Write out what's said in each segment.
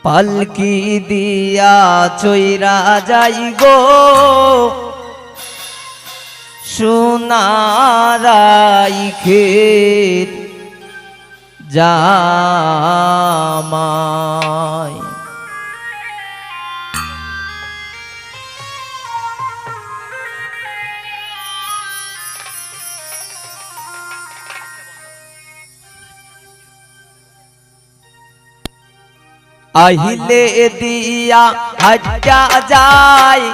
পালকি দিয়া চইরা যাই গো সোনারাই ক্ষেত জামাই। আহিলে দিয়া হাজ্জা যায়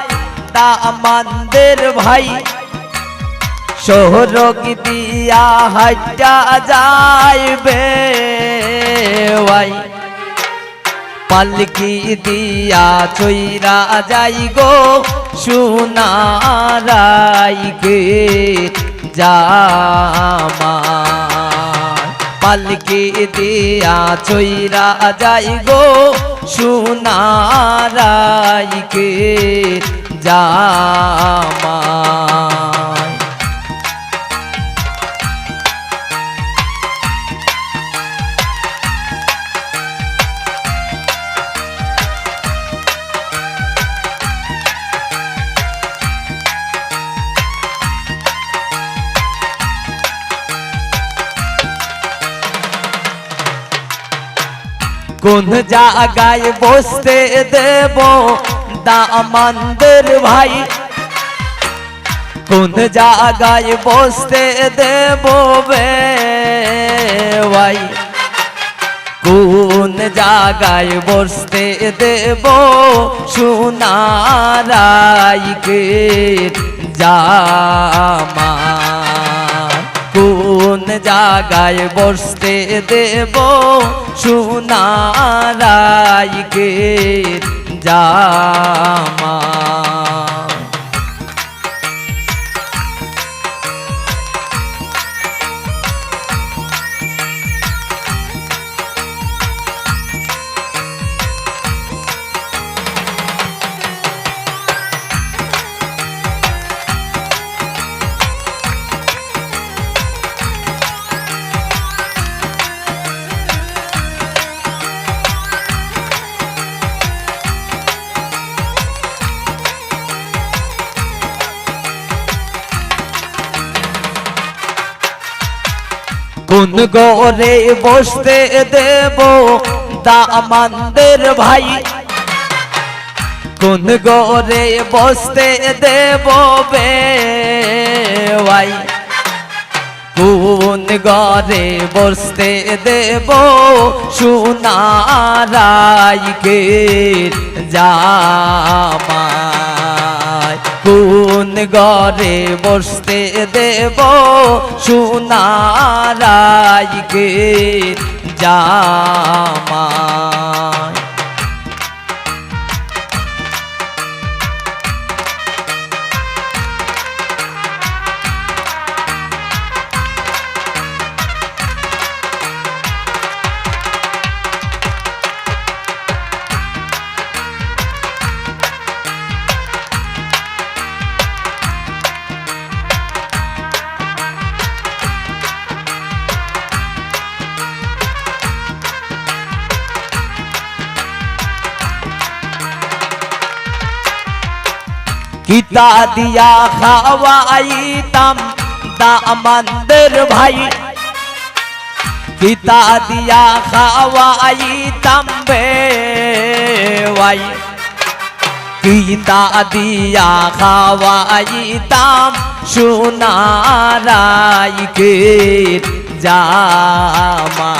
দামানদের ভাই, শহরক দিয়া হাজ্জা যাইবে ভাই। পালকি দিয়া চইরা যাই গো সোনারাই ক্ষেত জামাই। পালকি দিয়া চইরা যাই গো সোনারাই ক্ষেত জামাই। কোন জায়গায় বসতে দেব দামানদের ভাই, কোন জায়গায় বসতে দেব ভাই। কোন জায়গায় বসতে দেব সোনারাই ক্ষেত জামাই। কোন জায়গায় বসতে দেব সোনারাই ক্ষেত জামাই। কোন ঘরে বসতে দেব দামানদের ভাই, কোন ঘরে বসতে দেব ভাই। কোন ঘরে বসতে দেব সোনারাই ক্ষেত জামাই। কোন ঘরে বসতে দেব সোনারাই ক্ষেত জামাই। কিতা দিয়া খাওয়াইতাম দামানদের ভাই, কিতা দিয়া খাওয়াইতাম ভাই। কিতা দিয়া খাওয়াইতাম সোনারাই ক্ষেত জামাই।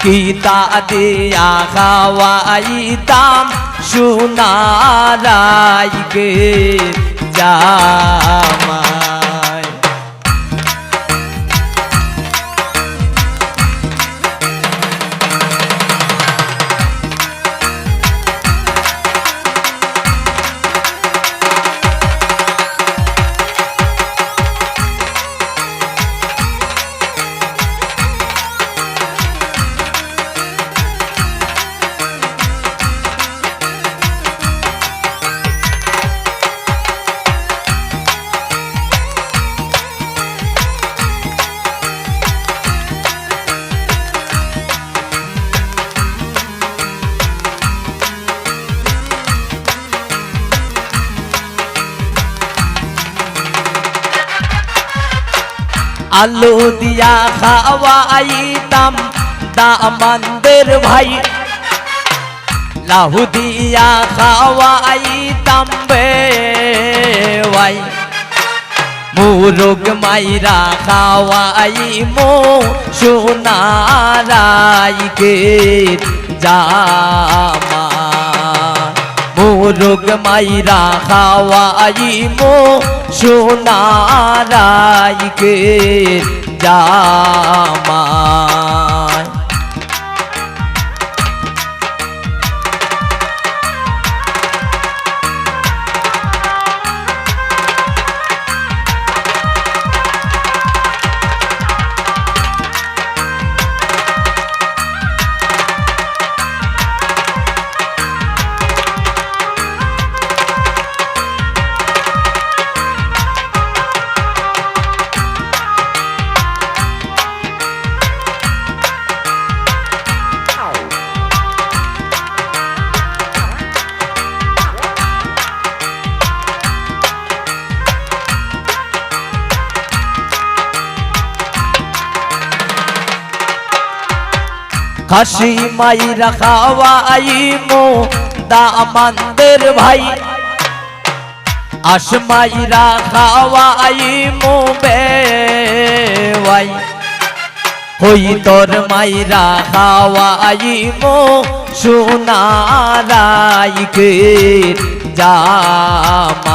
কিতা দিয়া খাওয়াইতাম সোনারাই ক্ষেত জামাই। আলু দিয়া খাওয়াইতাম দামানদের ভাই, লাহু দিয়া খাওয়াইতাম বেওয়াই, মুরগ মাইরা খাওয়াই মো সোনারাইকে জামা, মুরগ মাইরা খাওয়াই মো সোনারাইকে জামা। খাসি মাইরা খাওয়াই মো দামানদের ভাই, আশ মাইরা খাওয়াই মো বেওয়াই, হই তোর মাইরা খাওয়াই মো সোনারাইকে জামাই,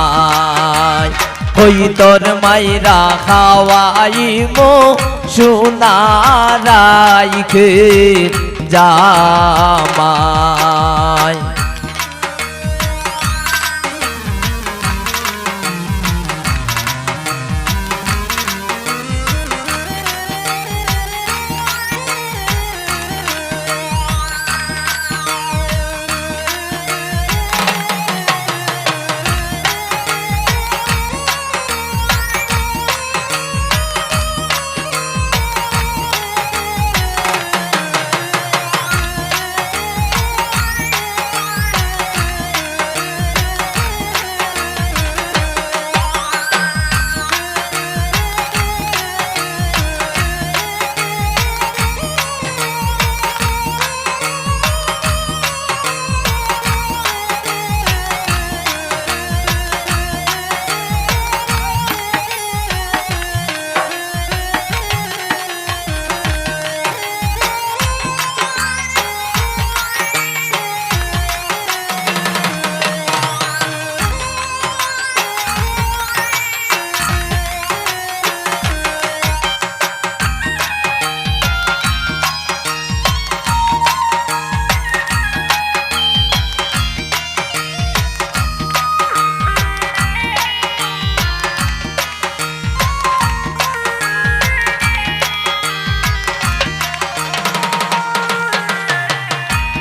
হই তোর মাইরা খাওয়াই মো সোনারাইকে জামাই।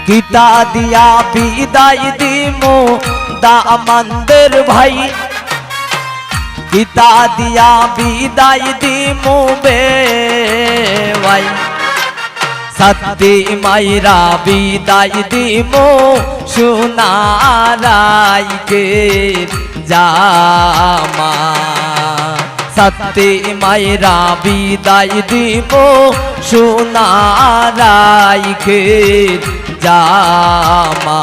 কিতা দিয়া বিদায় দিমু দামানদের ভাই, কিতা দিয়া বিদায় দিমু বেওয়াই, সত্যি মাইরা বিদায় দিমু সোনারাইকে জামা, সত্যি মাইরা বিদায় দিমু সোনারাইকে জামাই।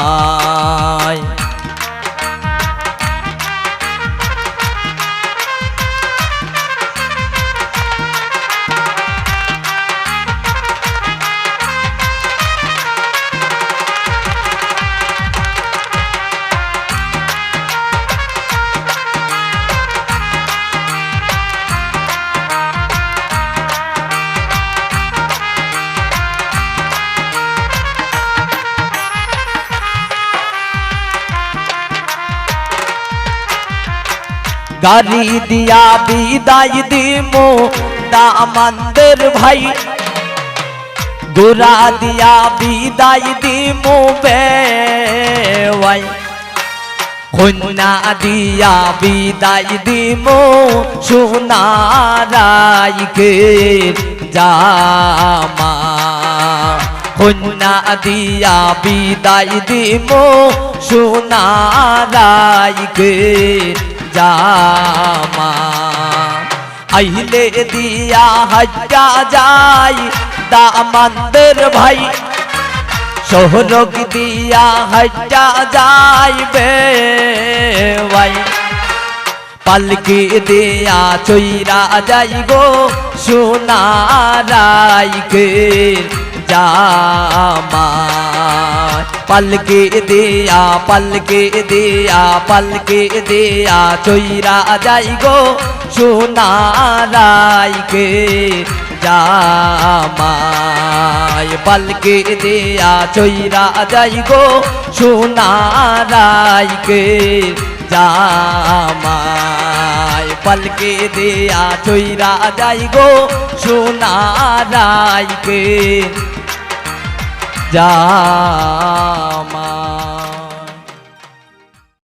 গাড়ি দিয়া বিদায় দিমু দামানদের ভাই, গোরা দিয়া বিদায় দিমু বেওয়াই, কন্যা দিয়া বিদায় দিমু সোনারাইকে জামা, কন্যা দিয়া বিদায় দিমু সোনারাইকে জামা। আইলে দিয়া হাজ্জা যাই দামানদের ভাই সোহরগ দিয়া হাজ্জা যাইবে ভাই পালকি দিয়া চইরা যাই গো সোনারাইকে জামাই পালকি দিয়া চইরা যাই গো সোনারাইকে জামাই পালকি দিয়া চইরা যাই গো সোনারাইকে জামাই পালকি দিয়া চইরা যাই গো সোনারাইকে জামাই।